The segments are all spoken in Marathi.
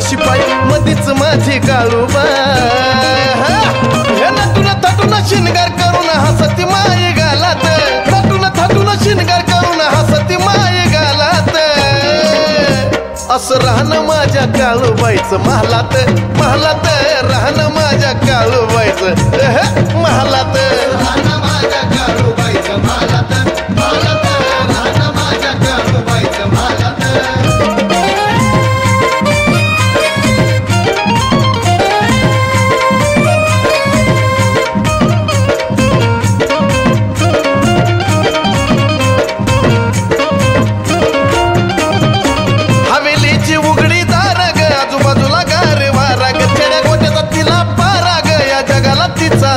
शिपाई मधीच माझी काळूबा हे नटून थटून शिनगार करून हसती माई गालात नटून थटून शिनगार करून हसती माई गालात असं राहणं माझ्या काळूबाईचं महालात महालात राहणं माझ्या काळूबाईचं महालात राहणं माझ्या काळूबाईचं महालात महालात राहणं माझ्या काळूबाईचं महालात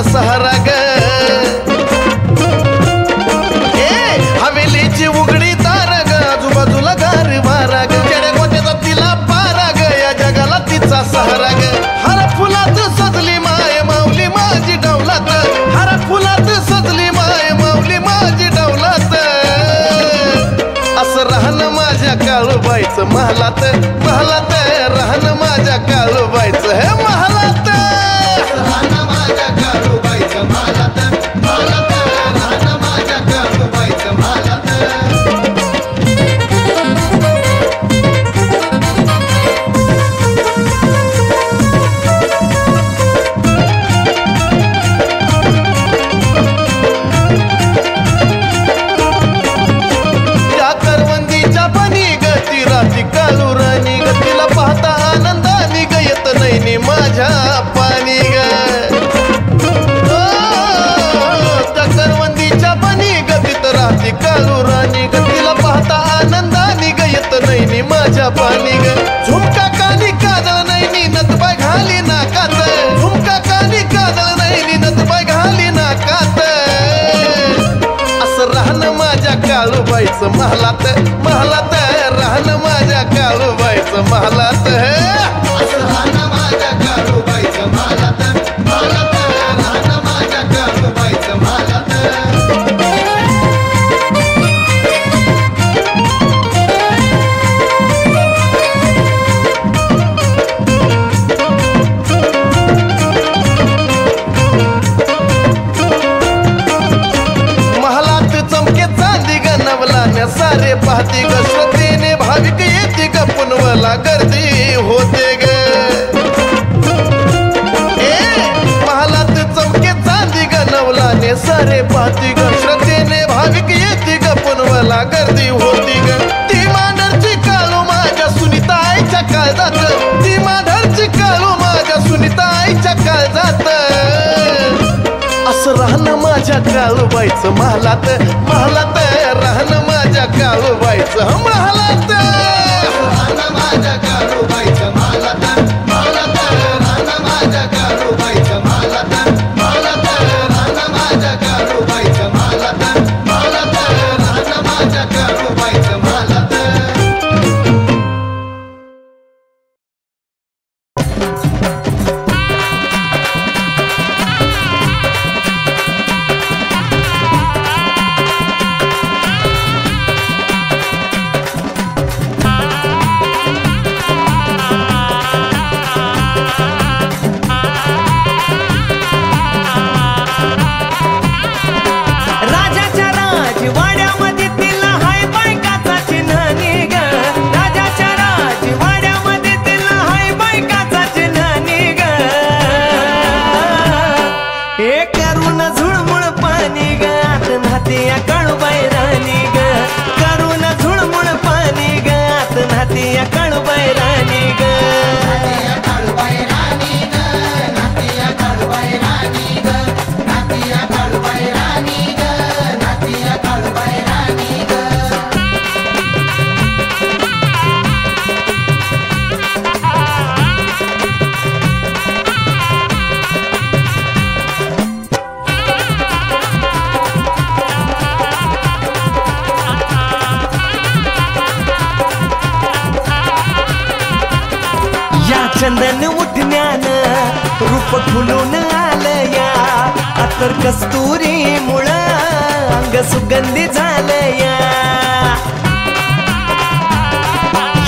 सहारा ग हवेलीची उघडी तार ग आजूबाजूला गार वारा ग चेड्या गोट्याचा तिला पारा ग या जगाला तिचा सहारा ग हर फुलात सजली माय माऊली माझी डौलात हर फुलात सजली माय माऊली माझी डौलात असं राहणं माझ्या काळूबाईचं महालात महालात राहणं माझ्या काळूबाईचं हे महालात राहणं माझ्या काळूबाईचं महालात महालात राहणं माझ्या काळूबाईचं महालात या करवंदीच्या बनी गती राती काळू राणी गतीला पाहता आनंदानी ग येत नाही माझ्या पाणी ग त्या करवंदीच्या बनी गतीत राती काळू राणी गतीला पाहता आनंदानी ग येत नाही माझ्या पाणी ग झुमका कानी काजळ नाही नतबाई घाली नाकात झुमका कानी काजळ नाही नतबाई घाली नाकात असं राहणं माझ्या काळूबाईचं महालात महालात राहणं माझ्या काळूबाईचं महालात असं राहणं माझ्या काळूबाईचं महालात महालात राहणं माझ्या काळूबाईचं महालात सारे पाहते ग श्रद्धेने भाविक येते ग पुनवला गर्दी होते ग महालात चमके चांदी ग नवलाने सारे पाहते ग श्रद्धेने भाविक येते ग पुनवला गर्दी होती ग ती मांढरची काळू माझ्या सुनीता आईच्या काळजात ती मांढरची काळू माझ्या सुनीता आईच्या काळजात असं राहणं माझ्या काळूबाईचं महालात महालात राहणं माझ्या काळूबाईचं महालात राहणं माझ्या काळूबाईचं महालात महालात राहणं माझ्या काळूबाईचं महालात महालात राहणं माझ्या काळूबाईचं महालात महालात राहणं माझ्या काळूबाईचं महालात चंदन उठण्यानं रूप खुलून आलया अत्तर कस्तुरी मुळं अंग सुगंधी झालया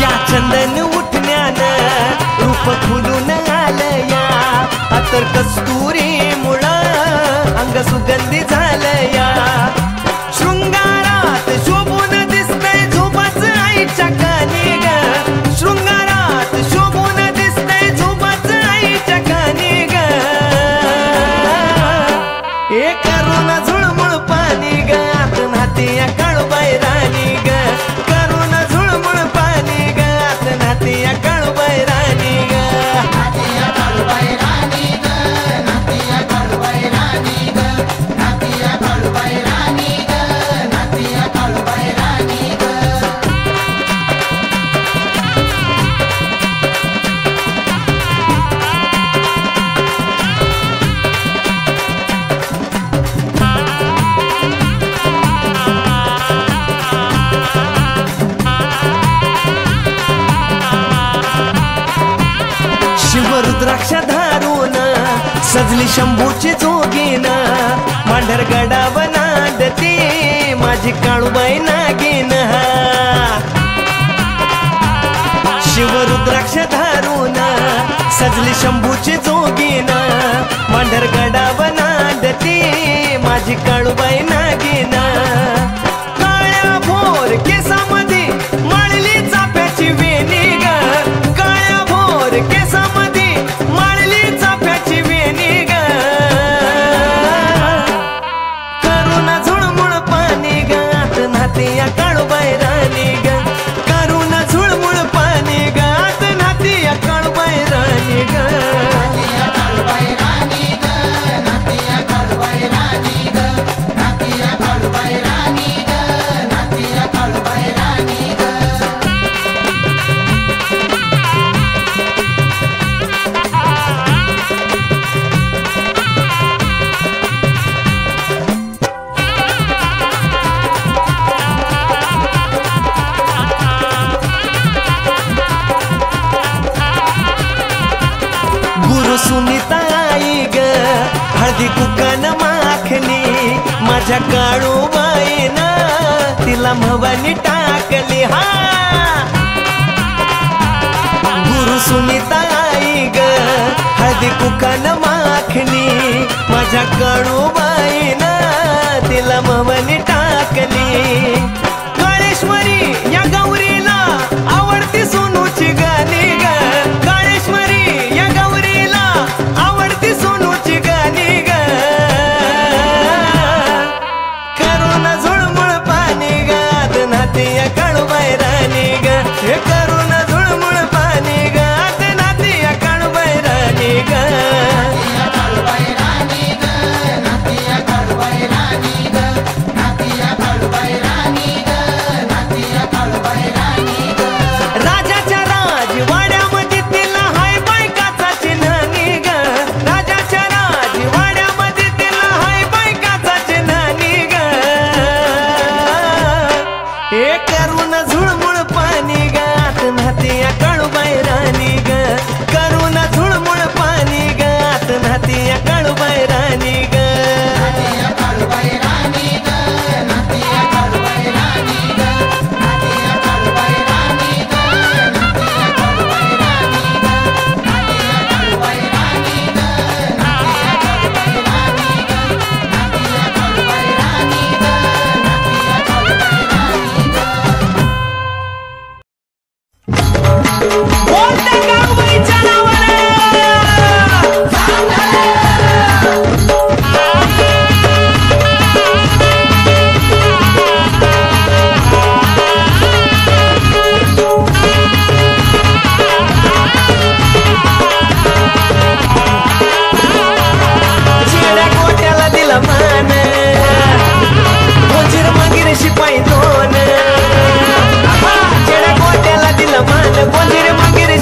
या चंदन उठण्यानं अत्तर कस्तुरी मुळं अंग सुगंधी झालया शृंगारात शोभून दिसतंय झोपाच आईच्या कानी ग शृंगारात शोभून दिसतंय झोपाच आईच्या कानी ग ए करून झुळमुळ पाणी ग आत नातिया काळूबाई राणी ग करून झुळमुळ पाणी ग आत नातिया काळूबाई राणी ग शिवरुद्राक्ष धारून सजली शंभूची जोगीन मांढर गडाव नांदती माझी काळूबाई नागिन शिवरुद्राक्ष धारून सजली शंभूची जोगीन मांढर गडाव नांदती माझी काळूबाई नागिन काळ्या भोर केसामध्ये माळली चाफ्याची वेणी ग काळ्या भोर केसामध्ये माळली चाफ्याची वेणी ग करून झुळमुळ पाणी ग आत नातिया काळूबाई राणी ग करून झुळमुळ पाणी ग आत नातिया काळूबाई राणी ग गुरु सुनीता आई ग हळदी कुकान माखली माझ्या काळूबाईन तिला भवानी टाकली हा गुरु सुनीता आई ग हळदी कुकान माखली माझ्या काळूबाईन तिला भवानी टाकली काळेश्वरी या गौरीला आवडती सोनूची गाणी ग काळेश्वरी या गौरीला आवडती सोनूची गाणी ग करून झुळमुळ पाणी ग आत नातिया काळूबाई राणी ग हे करून झुळमुळ पाणी ग आत नातिया काळूबाई राणी ग राजाच्या राजवाड्यामध्ये तिला हाय बायकाचा चिन्हानी ग राजाच्या राजवाड्यामध्ये तिला हाय बायकाचा चिन्हानी ग हे करून झुळमुळ पाणी ग आत नातिया काळूबाई राणी ग करून झुळमुळ पाणी ग आत नातिया काळूबाई राणी ग बोलते काळूबाईच्या नावाने चिड्या गोट्याला दिला मान गोंजीर मंगीर शिपाई दोन चिड्या गोट्याला दिला मान गोंजीर मंगीर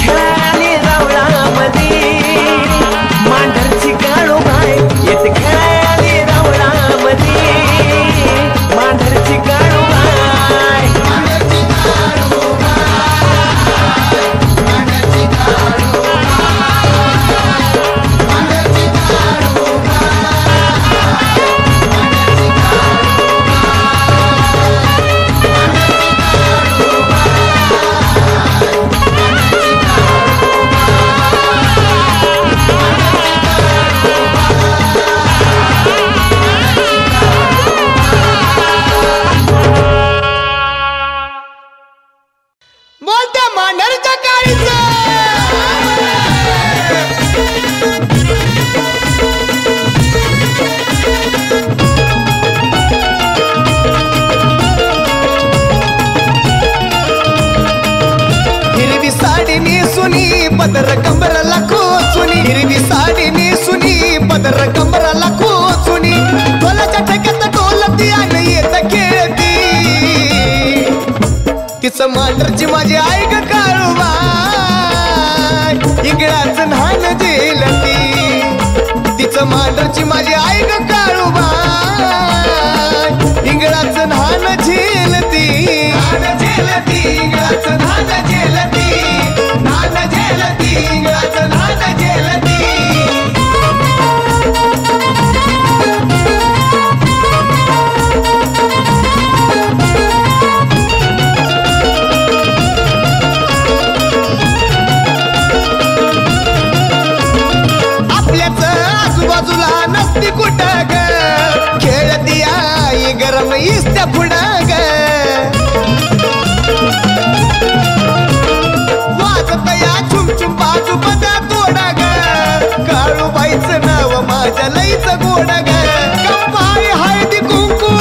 खेळाली रावळामध्ये मांढरची काळूबाई येत खेळाली रावळामध्ये मांढरची काळूबाई बोलत्या मांढरच्या काळीचं हिरवी साडी नेसुनी पदर कंबराला खोचुनी हिरवी साडी नेसुनी पदर कंबराला खोचुनी ढोलाच्या ठेक्यात ढोलती आणि येत खेळती तिचं मांढरची माझी आई ग काळूबाई इंगळाचं न्हाण जेलती तिचं मांढरची माझी आई ग काळूबाई इंगळाचं न्हाण झेलती इंगळाचं न्हाण झेलती इंगळाचं न्हाण झेलती आजूबाजूला नसती कुठं ग खेळती आई गरम इस्त्या पुढं ग वाजत या छुमछुम बाजू बदा तोडा ग काळूबाईचं नाव माझ्या लईच गोड ग कंपाळी हळदी कुंकू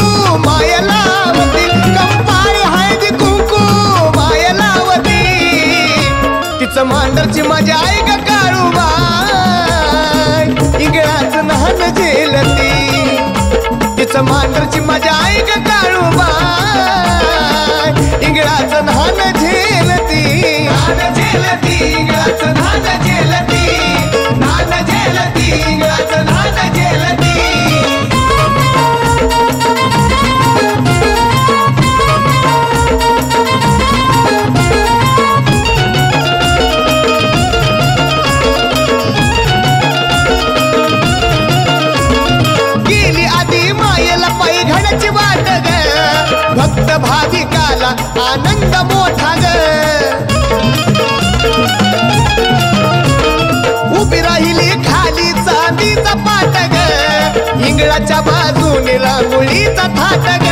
माया लावती कंपाळी हळदी कुंकू माया लावती तिचं मांढरची माझी आई ग काळूबाई इंगळाचं न्हाण झेलती तिचं मांढरची माझ्या आई ग काळूबाई इंगळाचं न्हाण झेलती इंगळाचं न्हाण झेलती इंगळाचं न्हाण झेलती घडाची वाट ग भक्त भाविकाला आनंद मोठा ग उभी राहिली खाली चांदीचा पाट ग इंगळाच्या बाजूने रांगोळीचा थाट ग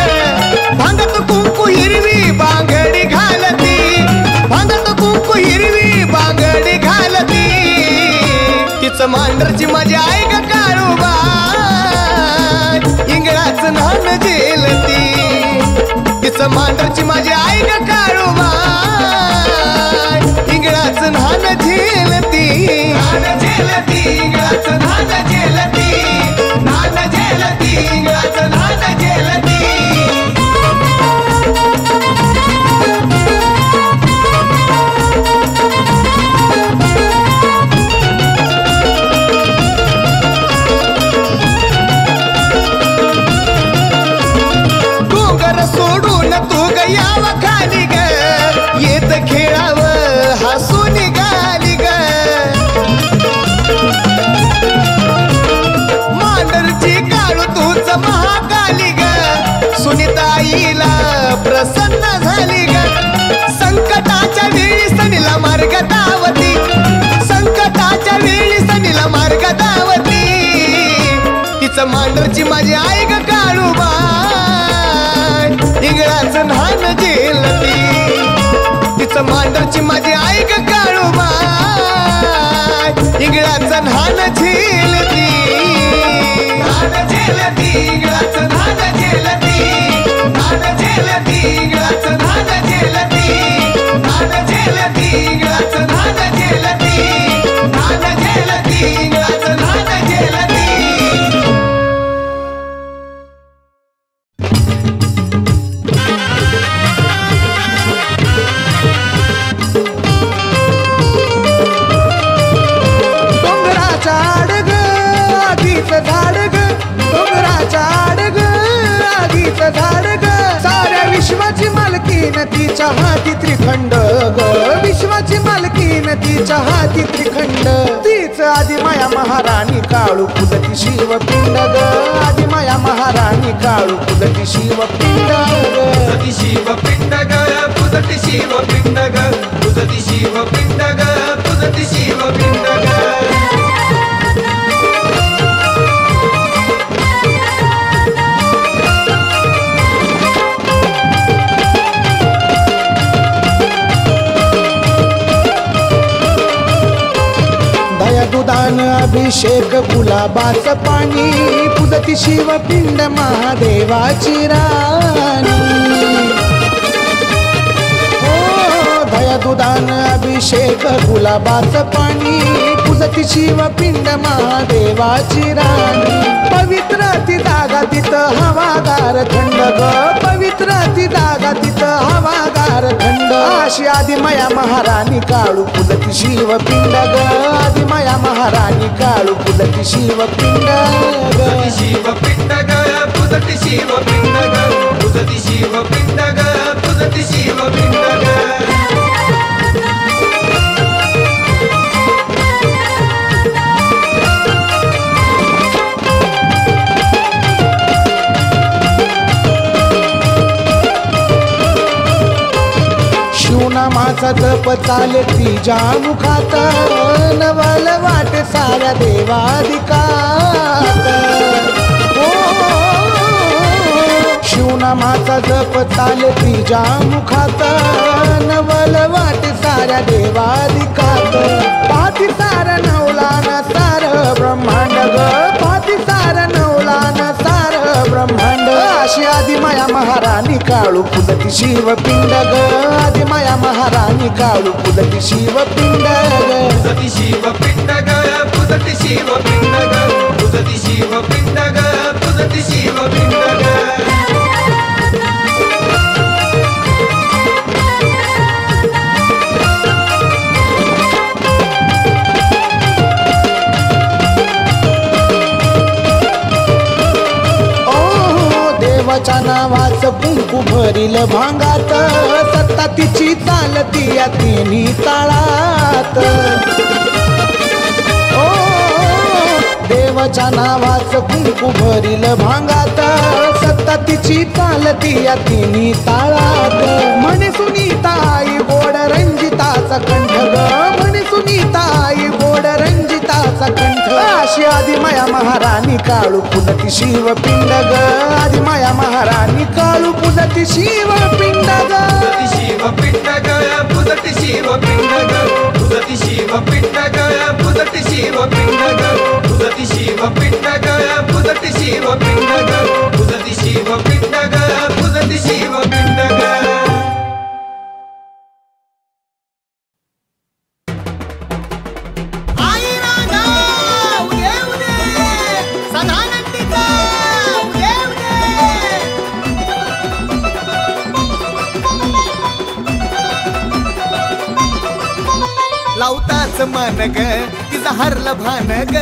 भांगत कुंकू हिरवी बांगडी घालती भांगत कुंकू हिरवी बांगडी घालती तिचं मांढरची माझी आई ग काळूबाई इंगळाचं न्हाण झेलती तिचं मांढरची माझी आई ग काळूबाई इंगळाचं न्हाण झेलती इंगळाचं न्हाण झेलती इंगळाचं न्हाण झेलती सोडून तू गयाव खाली ग येत खेळाव हसून गाली ग मांढरची काळू तूच महाकाली ग सुनीताईला प्रसन्न झाली ग संकटाच्या वेळी सनीला मार्ग दावती संकटाच्या वेळी सनीला मार्ग दावती तिचं मांढरची माझी आई ग काळूबाई इंगळाचं न्हाण झेलती तिचं मांढरची माझी आई ग काळूबाई इंगळाचं न्हाण झेलती इंगळाचं न्हाण झेलती इंगळाचं न्हाण झेलती इंगळाचं न्हाण झेलती इंगळाचं न्हाण झेलती तिच्या हाती त्रिखंड ग विश्वाची मालकीन तिच्या हाती त्रिखंड तीच आदिमाया महाराणी काळू कुदती शिवपिंड ग आदिमाया महाराणी काळू कुदती शिवपिंड पुजती शिवपिंड ग पुजती शिवपिंड ग पुजती शिवपिंड ग पुजती शिवपिंड ग दुधान अभिषेक गुलाबाच पाणी पुजती शिवपिंड महादेवाची राणी हो दया दुधान अभिषेक गुलाबाच पाणी पुजती शिवपिंड महादेवाची राणी पवित्र ती जागा तिथं हवागार थंड ग पवित्र ती जागा तिथं हवागार थंड अशी आदिमाया महाराणी काळू पुजती शिवपिंड ग आदिमाया महाराणी काळू पुजती शिवपिंड पुजती शिवपिंड ग पुजती शिवपिंड ग पुजती शिवपिंड ग पुजती शिवपिंड ग शिवनामाचा जप चाले तिच्या मुखात नवल वाट साऱ्या देवादिकात हो शिवनामाचा जप चाले तिच्या मुखात नवल वाट साऱ्या देवादिकात पाती सार नवलान सार ब्रह्मांड ग पाती सार नवलान सार ब्रह्मांड अशी आदिमाया महाराणी काळू पुजती शिवपिंड ग आदिमाया महाराणी काळू पुजती शिवपिंड ग पुजती शिवपिंड ग पुजती शिवपिंड ग पुजती शिवपिंड ग पुजती शिवपिंड ग देवाच्या नावाचं कुंकू भरील भांगात सत्ता तिची चालती या तिन्ही ताळात ओ देवाच्या नावाचं कुंकू भरील भांगात सत्ता तिची चालती या तिन्ही ताळात म्हणे सुनीता आई गोड रंजिताचा कंठ ग म्हणे सुनीता आई गोड रंजिताचा कंठ अशी आदिमाया महाराणी काळू पुजती शिवपिंड ग आदिमाया महाराणी काळू पुजती शिवपिंड ग पुजती शिवपिंड ग पुजती शिवपिंड ग पुजती शिवपिंड ग पुजती शिवपिंड ग पुजती शिवपिंड ग पुजती शिवपिंड ग पुजती शिवपिंड ग पुजती शिवपिंड ग लावताच मन ग तिचा हरलं भान ग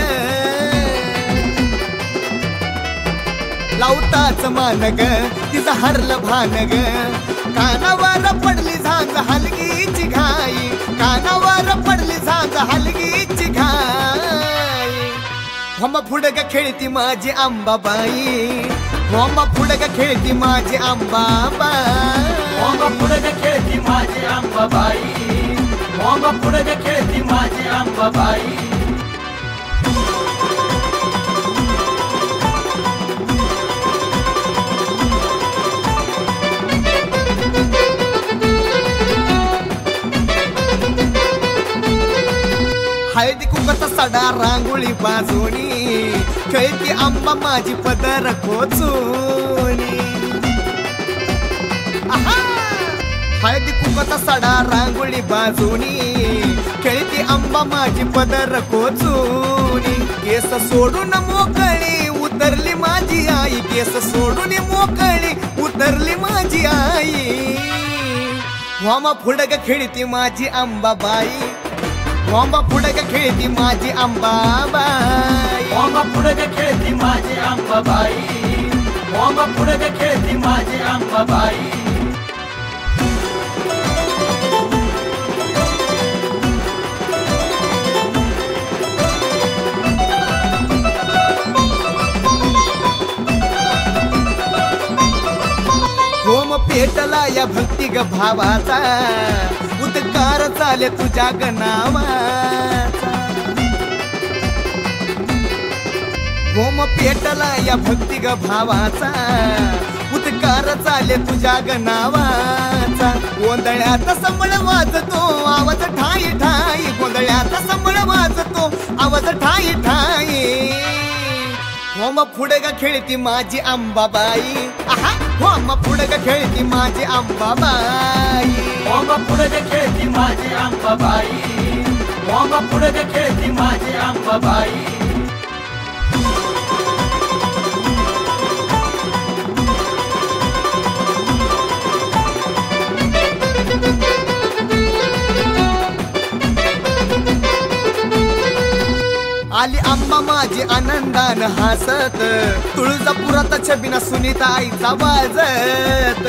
लावताच मन ग तिचा हरलं भान ग कानावर पडली झांग हलगीची घाई कानावर पडली झांग हलगीची घाई होम फुडग खेळती माझी अंबाबाई होम फुडग खेळती माझी अंबाबाई होम फुडग खेळती माझी अंबाबाई होम फुडग खेळती माझी अंबाबाई हळदी कुंकाचा सडा रांगोळी बाजूनी खेळती आंबा माझी पदर खोचूनी हळदी कुंकाचा सडा रांगोळी बाजूनी खेळती आंबा माझी पदर खोचूनी केस सोडून मोकळी उतरली माझी आई केस सोडून मोकळी उतरली माझी आई वामा फुडग खेळती माझी अंबाबाई वामा फुडग खेळती माझी अंबाबाई वामा फुडग खेळती माझी अंबाबाई वामा फुडग खेळती माझी अंबाबाई ग भावाचा उद्गार चाले तुझ्या ग नावाचा होम पेटला या भक्ती ग भावाचा उद्गार चाले तुझ्या ग नावाचा गोंधळ्यात संबळ वाजतो आवाज ठाई ठाई गोंधळ्यात संबळ वाजतो आवाज ठाई ठाई होम पुढे ग खेळती माझी अंबाबाई आहा होम पुढे ग खेळती माझी अंबाबाई होम पुढे ग खेळती माझी अंबाबाई होम पुढे ग खेळती माझी अंबाबाई आली आंबा माझी आनंदान हसत तुळजापुरात छबिना सुनीता आईचा वाजत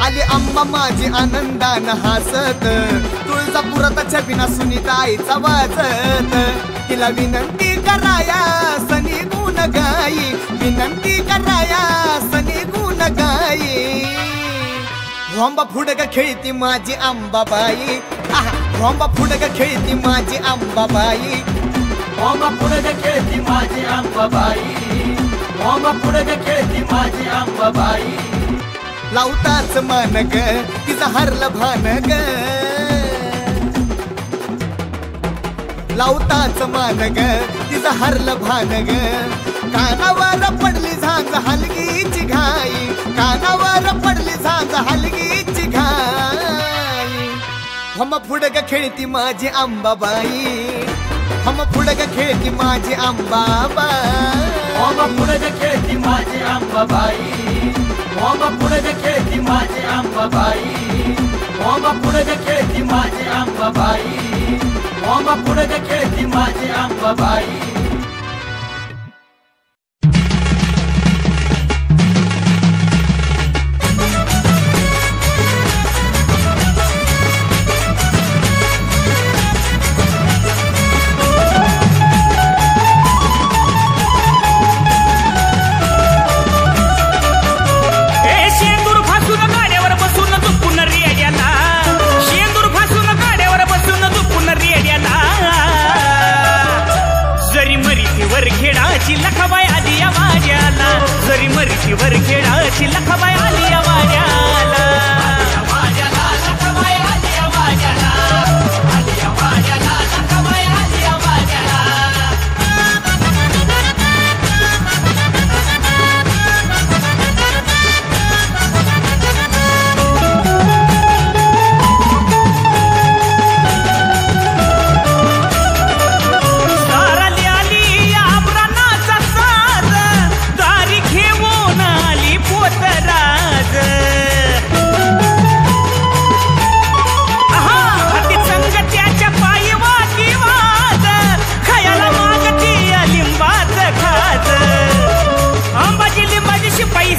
आली आंबा माझी आनंदान हसत तुळजापुरात छबिना सुनीता आईचा वाजत तिला विनंती कराया सनी गुण गाई विनंती कराया सनी गुण गाई होंबा पुढे ग खेळती माझी अंबाबाई होंबा पुढे ग खेळती माझी अंबाबाई होम पुढे ग खेळती माझी अंबाबाई होम पुढे ग खेळती माझी अंबाबाई लावताच मान ग तिचा हरलं भान ग लावताच मान ग तिचा हरलं भान ग कानावर पडली झांज हलगीची घाई कानावर पडली झांज हलगीची घाई हम पुढे ग खेळती माझी अंबाबाई हम पुढे ग खेळती माझी अंबाबाई होम पुढे ग खेळती माझी अंबाबाई होम पुढे ग खेळती माझी अंबाबाई होम पुढे ग खेळती माझी अंबाबाई होम पुढे ग खेळती माझी अंबाबाई लखाबाई आली या वाड्याला जरी मरीचीवर खेळाची लखाबाई आली या वाड्याला लखाबाई आली या वाड्याला आली या वाड्याला लखाबाई आली या वाड्याला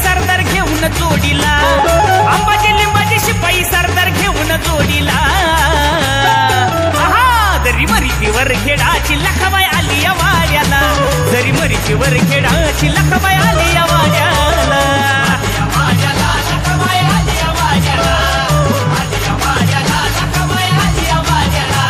सरदार घेऊन जोडीला अंबाजी लिंबाची शिपाई सरदार घेऊन जोडीला जरी मरीचीवर खेळाची लखाबाई आली या वाड्याला जरी मरीचीवर खेळाची लखाबाई आली या वाड्याला लखाबाई आली या वाड्याला आली या वाड्याला लखाबाई आली या वाड्याला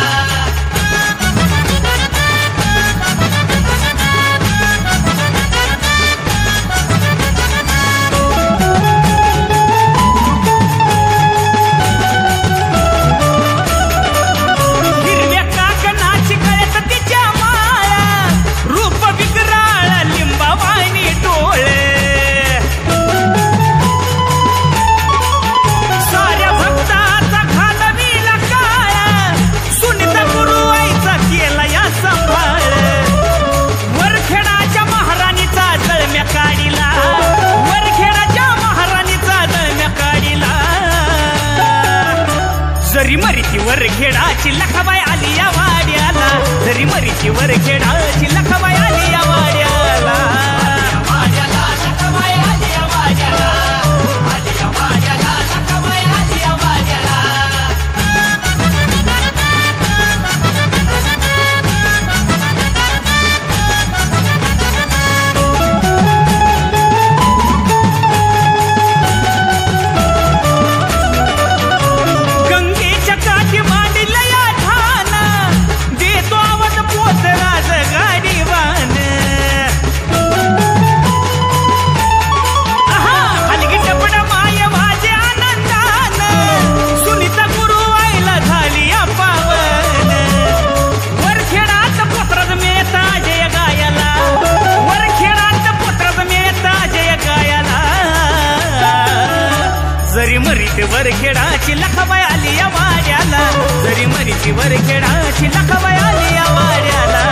जरी मरीचीवर खेळाची लखाबाई आली या वाड्याला जरी मरीचीवर खेळाची लखाबाई आली या वाड्याला लखाबाई आली या वाड्याला आली या वाड्याला लखाबाई आली या वाड्याला मरीतीवर खेळाची लखाबाई आली या वाड्याला.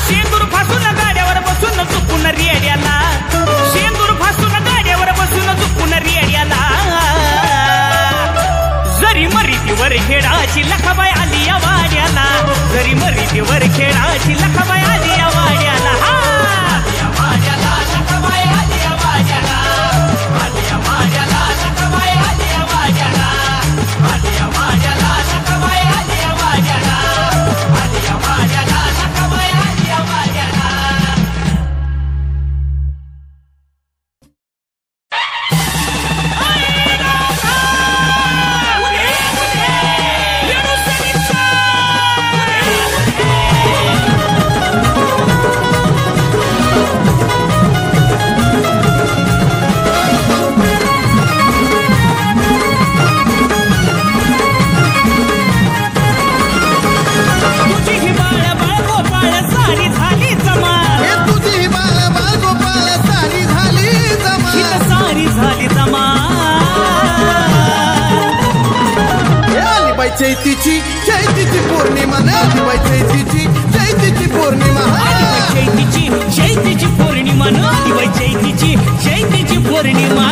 शेंदूर फासून गाड्यावर बसून चुकून रेड्याला. शेंदूर फासून गाड्यावर बसून चुकून रेड्याला. जरी मरीतीवर खेळाची लखाबाई आली या वाड्याला. जरी मरीतीवर खेळाची लखाबाई आली या वाड्याला. चैतीची चैतीची पौर्णिमा आलीबाई चैतीची चैतीची पौर्णिमा. चैतीची चैतीची पौर्णिमा आलीबाई चैतीची चैतीची पौर्णिमा.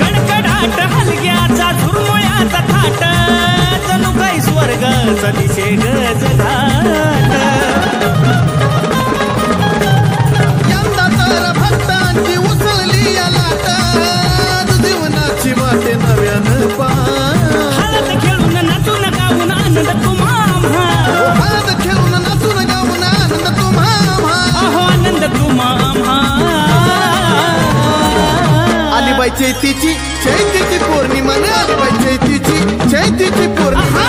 कडकडाट हलग्याचा झुरमुळ्याचा थाट जणू काही स्वर्गाचा दिशे गजघाट. यंदा तर भक्तांची उचलली या लाट जीवनाची वाटे नव्यानं हळद खेळून नाचून गाऊन आनंद तुम्हा. हळद खेळून नाचून गाऊन आनंद तुम्हा. अहो आनंद तुम्हा. आलीबाई चैतीची चैतीची पौर्णिमा आलीबाई चैतीची चैतीची पौर्णिमा.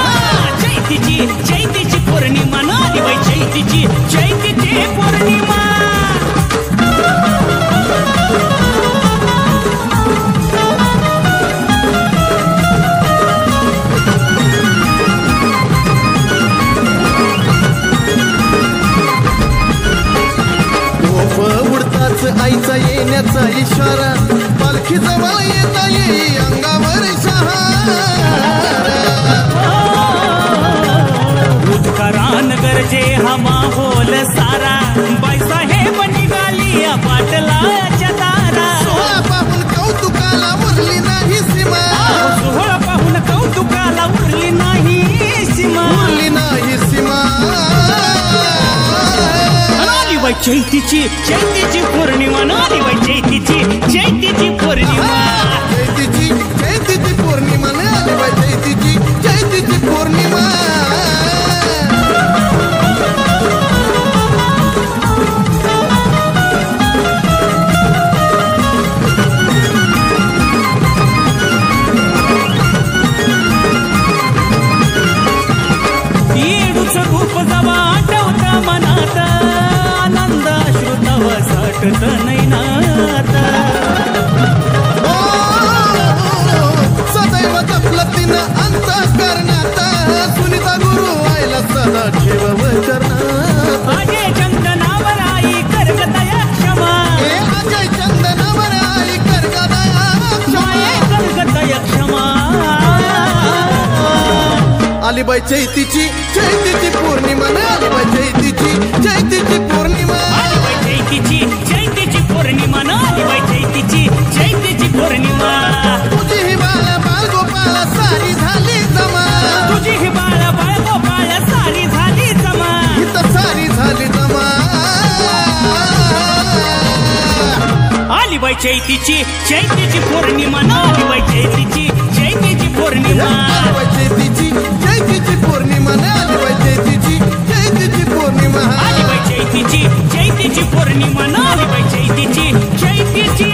चैतीची चैतीची पौर्णिमा आलीबाई चैतीची चैतीची पौर्णिमा. गोफ उडताच आईचा येण्याचा इशारा पालखी जवळ येता येई अंगावर उद्कारान गरजे हा माहोल सारा. बाईसाहेब निघाली या पाटलाच्या दारा. सोहळा पाहून कौतुकाला उरली नाही सीमा. सोहळा पाहून कौतुकाला उरली नाही सीमा. उरली नाही सीमा. आलीबाई चैतीची चैतीची पौर्णिमा आलीबाई चैतीची चैतीची पौर्णिमा. चैतीची चैतीची पौर्णिमा आलीबाई चैतीची चैतीची पौर्णिमा. येडूच रूप जवा आठवता मनात आनंद श्रुतव साठत नैनात. सदैव जपलं तिनं अंतःकरणात सुनीता गुरु आईला सदा ठेव चरणात. अजय चंदनावर आई करगतया क्षमा. अजय चंदनावर आई करगतया क्षमा. आलीबाई चैतीची चैतीची पौर्णिमा आलीबाई चैतीची चैतीची पौर्णिमा. आलीबाई चैतीची चैतीची पौर्णिमा आलीबाई चैतीची चैतीची पौर्णिमा. तुझी ही बाळ बाळ गोपाळ सारी झाली जमा. तुझी ही बाळ बाळ गोपाळ सारी झाली जमा. इथं सारी झाली जमा. आलीबाई चैतीची चैतीची पौर्णिमा आलीबाई चैतीची चैतीची पौर्णिमा. आलीबाई चैतीची चैतीची पौर्णिमा आलीबाई चैतीची चैतीची पौर्णिमा. आलीबाई चैतीची चैतीची पौर्णिमा आलीबाई चैतीची चैतीची